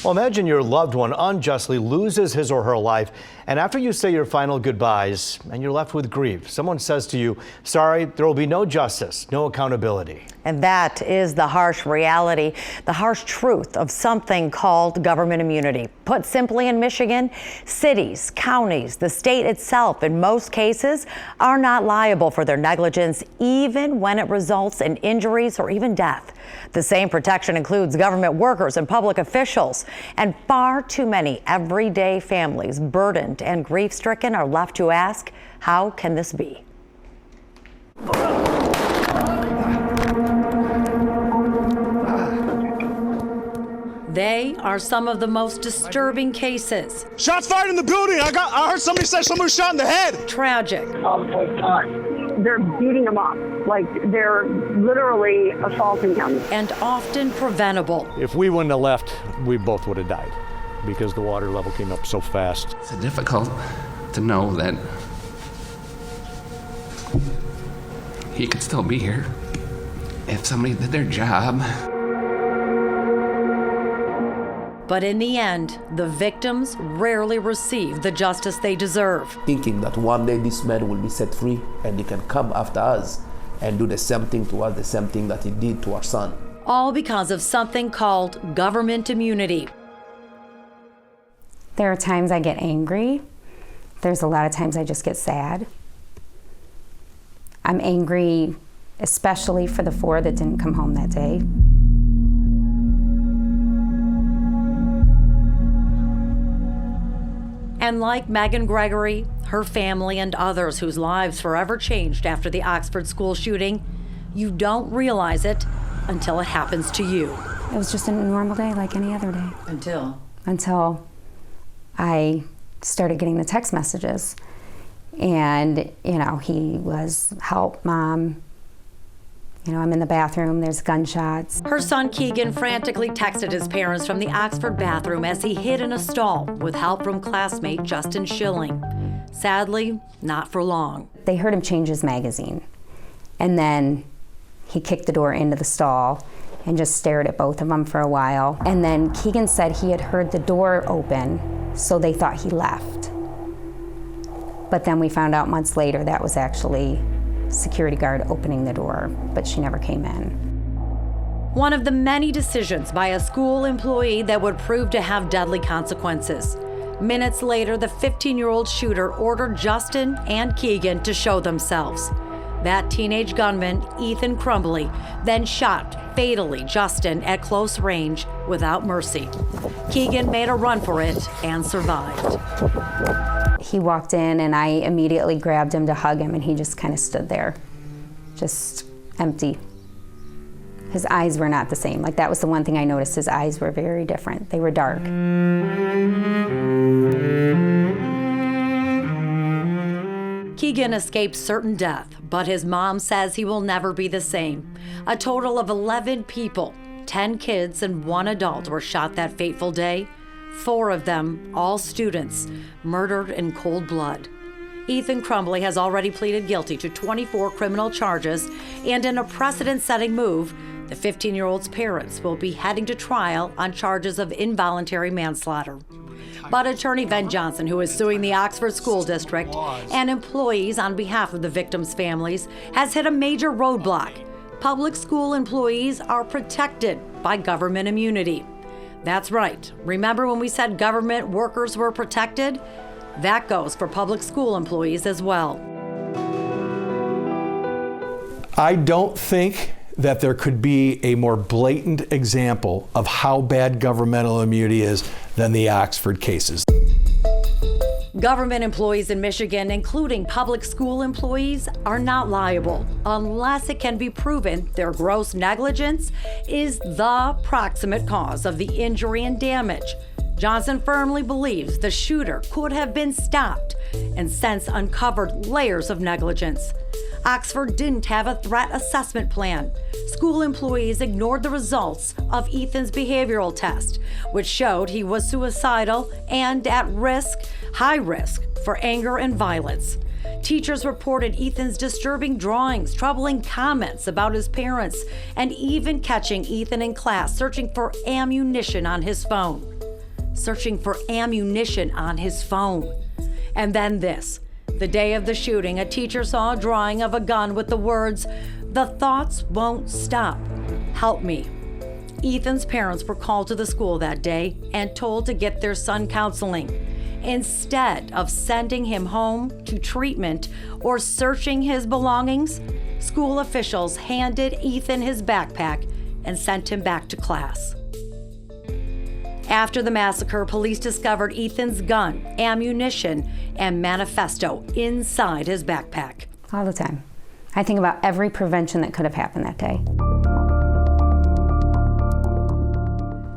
Well, imagine your loved one unjustly loses his or her life, and after you say your final goodbyes and you're left with grief, someone says to you, sorry, there will be no justice, no accountability. And that is the harsh reality, the harsh truth of something called government immunity. Put simply, in Michigan, cities, counties, the state itself, in most cases, are not liable for their negligence, even when it results in injuries or even death. The same protection includes government workers and public officials, and far too many everyday families burdened and grief-stricken are left to ask, how can this be? They are some of the most disturbing cases. Shots fired in the building. I heard somebody say someone was shot in the head. Tragic. They're beating him up. Like, they're literally assaulting him. And often preventable. If we wouldn't have left, we both would have died because the water level came up so fast. It's difficult to know that he could still be here if somebody did their job. But in the end, the victims rarely receive the justice they deserve. Thinking that one day this man will be set free and he can come after us and do the same thing to us, the same thing that he did to our son. All because of something called government immunity. There are times I get angry. There's a lot of times I just get sad. I'm angry, especially for the 4 that didn't come home that day. And like Megan Gregory, her family and others whose lives forever changed after the Oxford school shooting, you don't realize it until it happens to you. It was just a normal day like any other day. Until I started getting the text messages. And, he was, help, Mom. I'm in the bathroom, there's gunshots. Her son Keegan frantically texted his parents from the Oxford bathroom as he hid in a stall with help from classmate Justin Schilling. Sadly, not for long. They heard him change his magazine. And then he kicked the door into the stall and just stared at both of them for a while. And then Keegan said he had heard the door open, so they thought he left. But then we found out months later that was actually security guard opening the door, but she never came in. One of the many decisions by a school employee that would prove to have deadly consequences. Minutes later, the 15-year-old shooter ordered Justin and Keegan to show themselves. That teenage gunman, Ethan Crumbly, then shot fatally Justin at close range without mercy. Keegan made a run for it and survived. He walked in and I immediately grabbed him to hug him, and he just kind of stood there, just empty. His eyes were not the same. Like, that was the one thing I noticed. His eyes were very different. They were dark. Keegan escaped certain death, but his mom says he will never be the same. A total of 11 people, 10 kids and 1 adult were shot that fateful day. 4 of them, all students, murdered in cold blood. Ethan Crumbly has already pleaded guilty to 24 criminal charges, and in a precedent-setting move, the 15-year-old's parents will be heading to trial on charges of involuntary manslaughter. But attorney Ben Johnson, who is suing the Oxford School District and employees on behalf of the victims' families, has hit a major roadblock. Public school employees are protected by government immunity. That's right. Remember when we said government workers were protected? That goes for public school employees as well. I don't think that there could be a more blatant example of how bad governmental immunity is than the Oxford cases. Government employees in Michigan, including public school employees, are not liable unless it can be proven their gross negligence is the proximate cause of the injury and damage. Johnson firmly believes the shooter could have been stopped and since uncovered layers of negligence. Oxford didn't have a threat assessment plan. School employees ignored the results of Ethan's behavioral test, which showed he was suicidal and at risk, high risk, for anger and violence. Teachers reported Ethan's disturbing drawings, troubling comments about his parents, and even catching Ethan in class searching for ammunition on his phone. searching for ammunition on his phone. And then this. The day of the shooting, a teacher saw a drawing of a gun with the words, "The thoughts won't stop. Help me." Ethan's parents were called to the school that day and told to get their son counseling, instead of sending him home to treatment or searching his belongings. School officials handed Ethan his backpack and sent him back to class. After the massacre, police discovered Ethan's gun, ammunition, and manifesto inside his backpack. All the time. I think about every prevention that could have happened that day.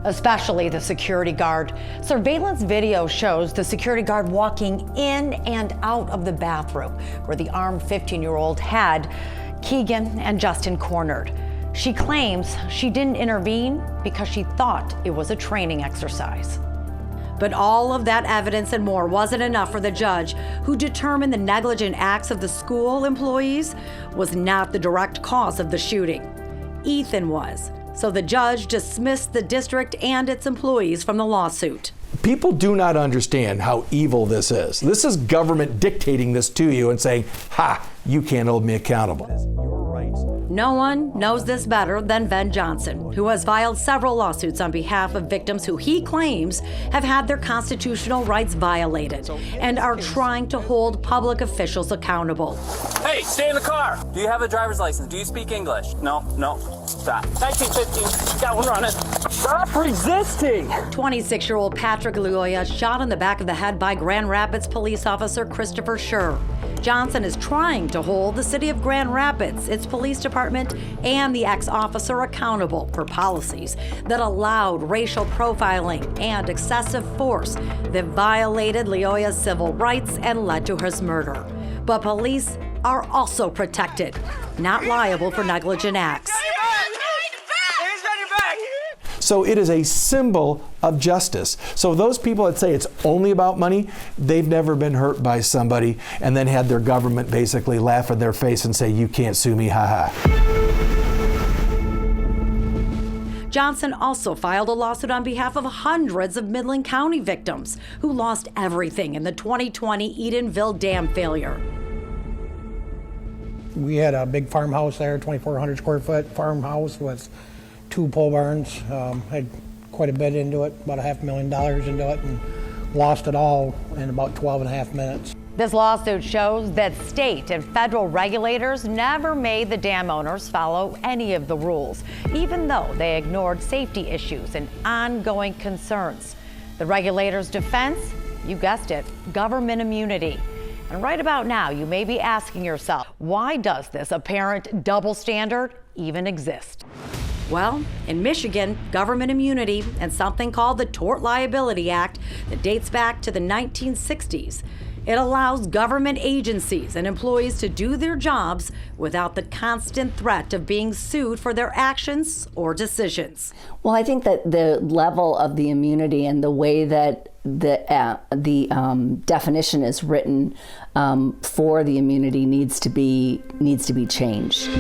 Especially the security guard. Surveillance video shows the security guard walking in and out of the bathroom where the armed 15-year-old had Keegan and Justin cornered. She claims she didn't intervene because she thought it was a training exercise. But all of that evidence and more wasn't enough for the judge, who determined the negligent acts of the school employees was not the direct cause of the shooting. Ethan was. So the judge dismissed the district and its employees from the lawsuit. People do not understand how evil this is. This is government dictating this to you and saying, "Ha, you can't hold me accountable." No one knows this better than Ben Johnson, who has filed several lawsuits on behalf of victims who he claims have had their constitutional rights violated and are trying to hold public officials accountable. Hey, stay in the car. Do you have a driver's license? Do you speak English? No. Stop. 1915. Got one running. Stop resisting. 26-year-old Patrick Loya shot in the back of the head by Grand Rapids police officer Christopher Scher. Johnson is trying to hold the city of Grand Rapids, its police department, and the ex-officer accountable for policies that allowed racial profiling and excessive force that violated Loya's civil rights and led to his murder. But police are also protected, not liable for negligent acts. So it is a symbol of justice. So those people that say it's only about money, they've never been hurt by somebody and then had their government basically laugh in their face and say, "You can't sue me, haha." Johnson also filed a lawsuit on behalf of hundreds of Midland County victims who lost everything in the 2020 Edenville Dam failure. We had a big farmhouse there, 2,400 square foot farmhouse with 2 pole barns. Had quite a bit into it, about $500,000 into it, and lost it all in about 12 and a half minutes. This lawsuit shows that state and federal regulators never made the dam owners follow any of the rules, even though they ignored safety issues and ongoing concerns. The regulators' defense, you guessed it, government immunity. And right about now, you may be asking yourself, why does this apparent double standard even exist? Well, in Michigan, government immunity and something called the Tort Liability Act that dates back to the 1960s. It allows government agencies and employees to do their jobs without the constant threat of being sued for their actions or decisions. Well, I think that the level of the immunity and the way that the definition is written for the immunity needs to be changed.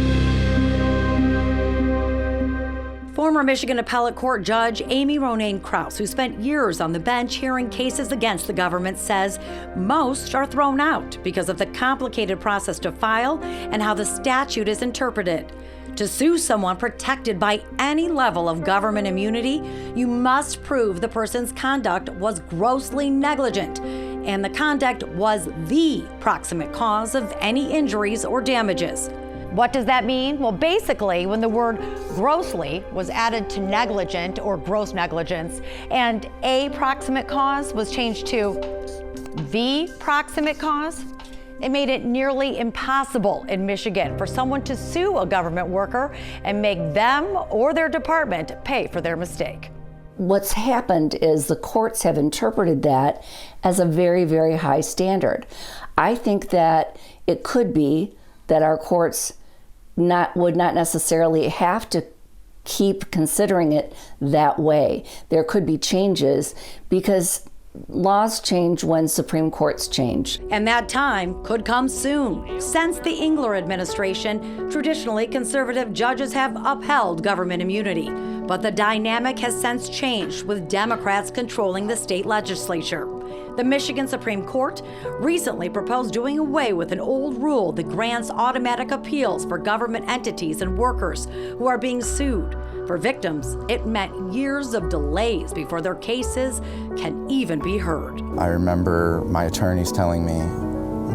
Former Michigan Appellate Court Judge Amy Ronayne Krause, who spent years on the bench hearing cases against the government, says most are thrown out because of the complicated process to file and how the statute is interpreted. To sue someone protected by any level of government immunity, you must prove the person's conduct was grossly negligent and the conduct was the proximate cause of any injuries or damages. What does that mean? Well, basically, when the word grossly was added to negligent or gross negligence and a proximate cause was changed to the proximate cause, it made it nearly impossible in Michigan for someone to sue a government worker and make them or their department pay for their mistake. What's happened is the courts have interpreted that as a very, very high standard. I think that it could be that our courts would not necessarily have to keep considering it that way. There could be changes because laws change when Supreme Courts change. And that time could come soon. Since the Engler administration, traditionally conservative judges have upheld government immunity. But the dynamic has since changed, with Democrats controlling the state legislature. The Michigan Supreme Court recently proposed doing away with an old rule that grants automatic appeals for government entities and workers who are being sued. For victims, it meant years of delays before their cases can even be heard. I remember my attorneys telling me,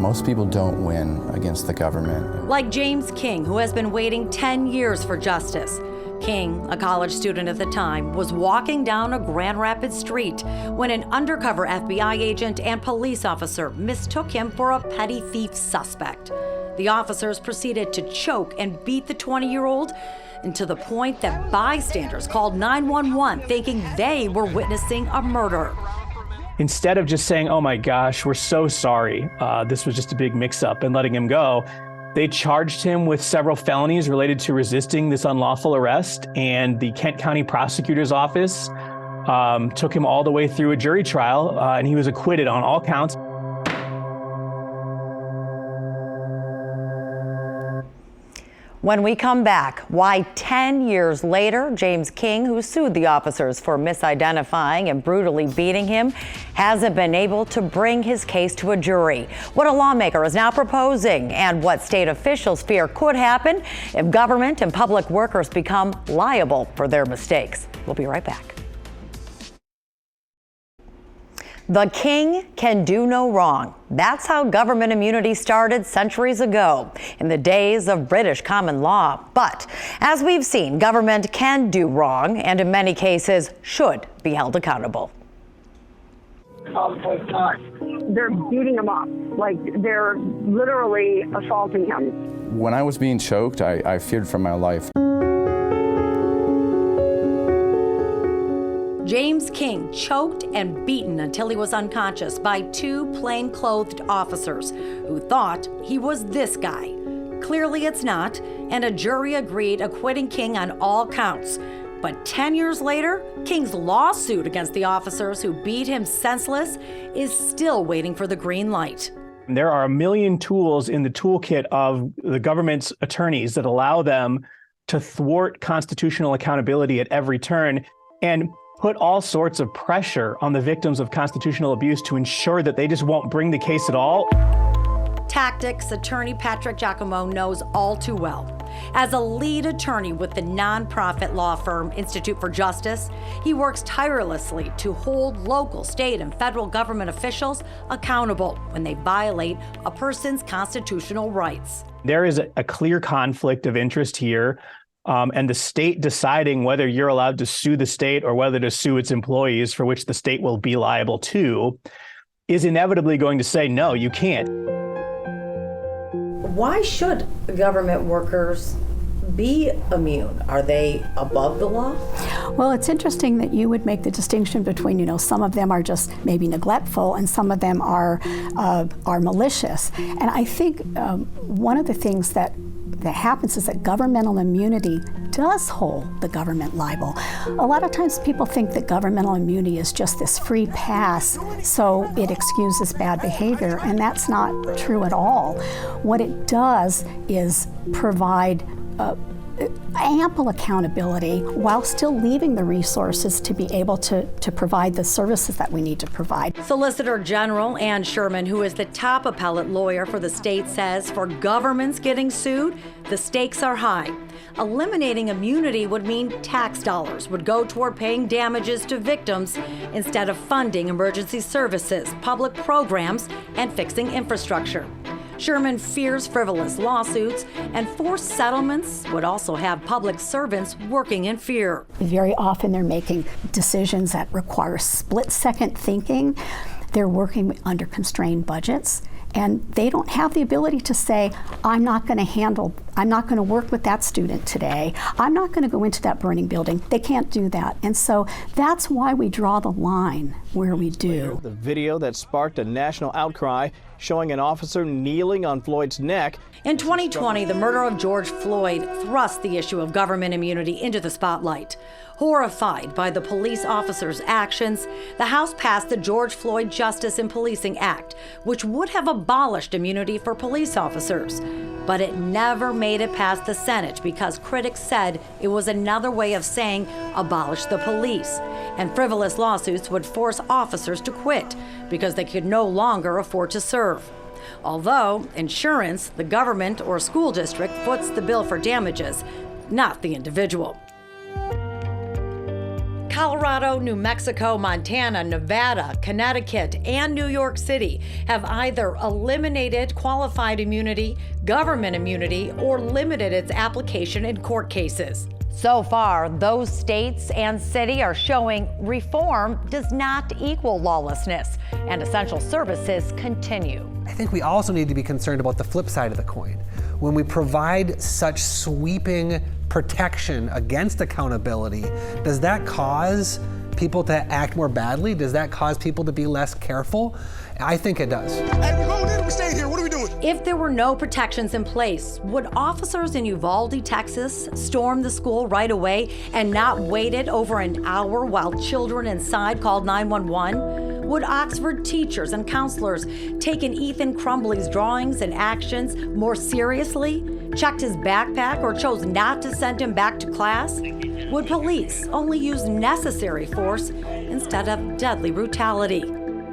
most people don't win against the government. Like James King, who has been waiting 10 years for justice. King, a college student at the time, was walking down a Grand Rapids street when an undercover FBI agent and police officer mistook him for a petty thief suspect. The officers proceeded to choke and beat the 20-year-old, and to the point that bystanders called 911 thinking they were witnessing a murder. Instead of just saying, "Oh my gosh, we're so sorry, this was just a big mix-up," and letting him go, they charged him with several felonies related to resisting this unlawful arrest, and the Kent County Prosecutor's Office took him all the way through a jury trial, and he was acquitted on all counts. When we come back, why 10 years later, James King, who sued the officers for misidentifying and brutally beating him, hasn't been able to bring his case to a jury. What a lawmaker is now proposing, and what state officials fear could happen if government and public workers become liable for their mistakes. We'll be right back. The king can do no wrong. That's how government immunity started centuries ago, in the days of British common law. But as we've seen, government can do wrong, and in many cases should be held accountable. They're beating him up. Like, they're literally assaulting him. When I was being choked, I feared for my life. James King choked and beaten until he was unconscious by two plainclothed officers who thought he was this guy. Clearly it's not, and a jury agreed acquitting King on all counts. But 10 years later, King's lawsuit against the officers who beat him senseless is still waiting for the green light. There are a million tools in the toolkit of the government's attorneys that allow them to thwart constitutional accountability at every turn and put all sorts of pressure on the victims of constitutional abuse to ensure that they just won't bring the case at all. Tactics attorney Patrick Giacomo knows all too well. As a lead attorney with the nonprofit law firm Institute for Justice, he works tirelessly to hold local, state, and federal government officials accountable when they violate a person's constitutional rights. There is a clear conflict of interest here. And the state deciding whether you're allowed to sue the state or whether to sue its employees, for which the state will be liable to, is inevitably going to say, no, you can't. Why should government workers be immune? Are they above the law? Well, it's interesting that you would make the distinction between, some of them are just maybe neglectful and some of them are malicious. And I think one of the things that happens is that governmental immunity does hold the government liable. A lot of times people think that governmental immunity is just this free pass, so it excuses bad behavior, and that's not true at all. What it does is provide ample accountability while still leaving the resources to be able to provide the services that we need to provide. Solicitor General Ann Sherman, who is the top appellate lawyer for the state, says for governments getting sued, the stakes are high. Eliminating immunity would mean tax dollars would go toward paying damages to victims instead of funding emergency services, public programs, and fixing infrastructure. Sherman fears frivolous lawsuits and forced settlements would also have public servants working in fear. Very often they're making decisions that require split-second thinking. They're working under constrained budgets, and they don't have the ability to say, I'm not going to work with that student today. I'm not going to go into that burning building. They can't do that. And so that's why we draw the line where we do. The video that sparked a national outcry showing an officer kneeling on Floyd's neck. In 2020, the murder of George Floyd thrust the issue of government immunity into the spotlight. Horrified by the police officers' actions, the House passed the George Floyd Justice in Policing Act, which would have abolished immunity for police officers. But it never made it past the Senate because critics said it was another way of saying abolish the police. And frivolous lawsuits would force officers to quit because they could no longer afford to serve. Although insurance, the government, or school district foots the bill for damages, not the individual. Colorado, New Mexico, Montana, Nevada, Connecticut, and New York City have either eliminated qualified immunity, government immunity, or limited its application in court cases. So far, those states and city are showing reform does not equal lawlessness, and essential services continue. I think we also need to be concerned about the flip side of the coin. When we provide such sweeping protection against accountability, does that cause people to act more badly? Does that cause people to be less careful? I think it does. Hey, we're going in, we're staying here. What are we doing? If there were no protections in place, would officers in Uvalde, Texas, storm the school right away and not waited over an hour while children inside called 911? Would Oxford teachers and counselors taken Ethan Crumbley's drawings and actions more seriously, checked his backpack, or chose not to send him back to class? Would police only use necessary force instead of deadly brutality?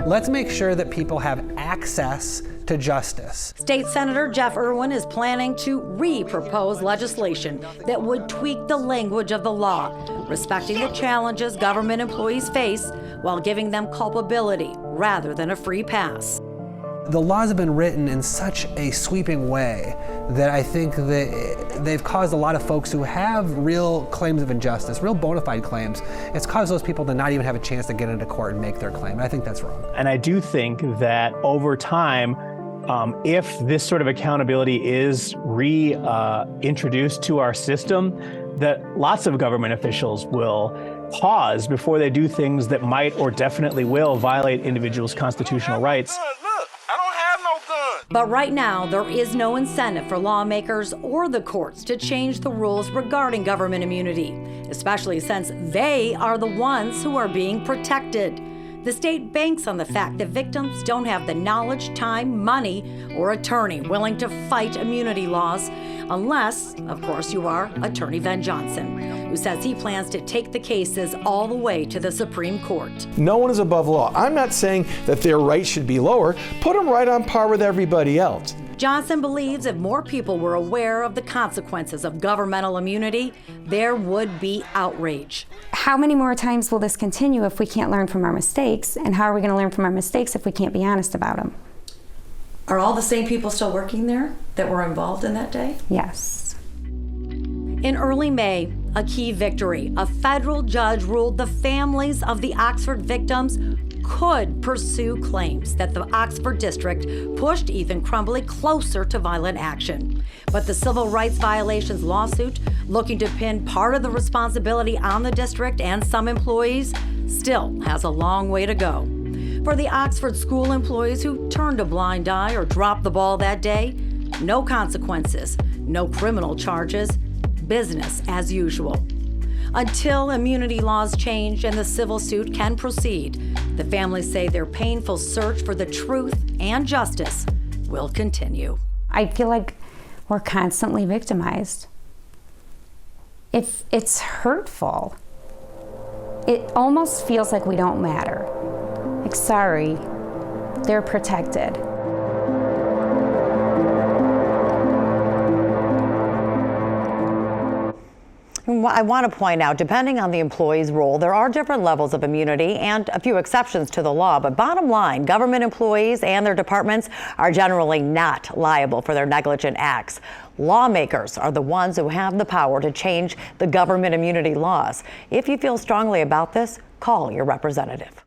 Let's make sure that people have access to justice. State Senator Jeff Irwin is planning to re-propose legislation that would tweak the language of the law, respecting the challenges government employees face while giving them culpability rather than a free pass. The laws have been written in such a sweeping way that I think that they've caused a lot of folks who have real claims of injustice, real bona fide claims, it's caused those people to not even have a chance to get into court and make their claim. And I think that's wrong. And I do think that over time, if this sort of accountability is reintroduced to our system, that lots of government officials will pause before they do things that might or definitely will violate individuals' constitutional rights. But right now, there is no incentive for lawmakers or the courts to change the rules regarding government immunity, especially since they are the ones who are being protected. The state banks on the fact that victims don't have the knowledge, time, money, or attorney willing to fight immunity laws, unless, of course, you are Attorney Ben Johnson, who says he plans to take the cases all the way to the Supreme Court. No one is above law. I'm not saying that their rights should be lower. Put them right on par with everybody else. Johnson believes if more people were aware of the consequences of governmental immunity, there would be outrage. How many more times will this continue if we can't learn from our mistakes? And how are we going to learn from our mistakes if we can't be honest about them? Are all the same people still working there that were involved in that day? Yes. In early May, a key victory. A federal judge ruled the families of the Oxford victims could pursue claims that the Oxford district pushed Ethan Crumbley closer to violent action. But the civil rights violations lawsuit, looking to pin part of the responsibility on the district and some employees, still has a long way to go. For the Oxford school employees who turned a blind eye or dropped the ball that day, no consequences, no criminal charges, business as usual. Until immunity laws change and the civil suit can proceed, the families say their painful search for the truth and justice will continue. I feel like we're constantly victimized. It's hurtful. It almost feels like we don't matter. Like, sorry, they're protected. I want to point out, depending on the employee's role, there are different levels of immunity and a few exceptions to the law. But bottom line, government employees and their departments are generally not liable for their negligent acts. Lawmakers are the ones who have the power to change the government immunity laws. If you feel strongly about this, call your representative.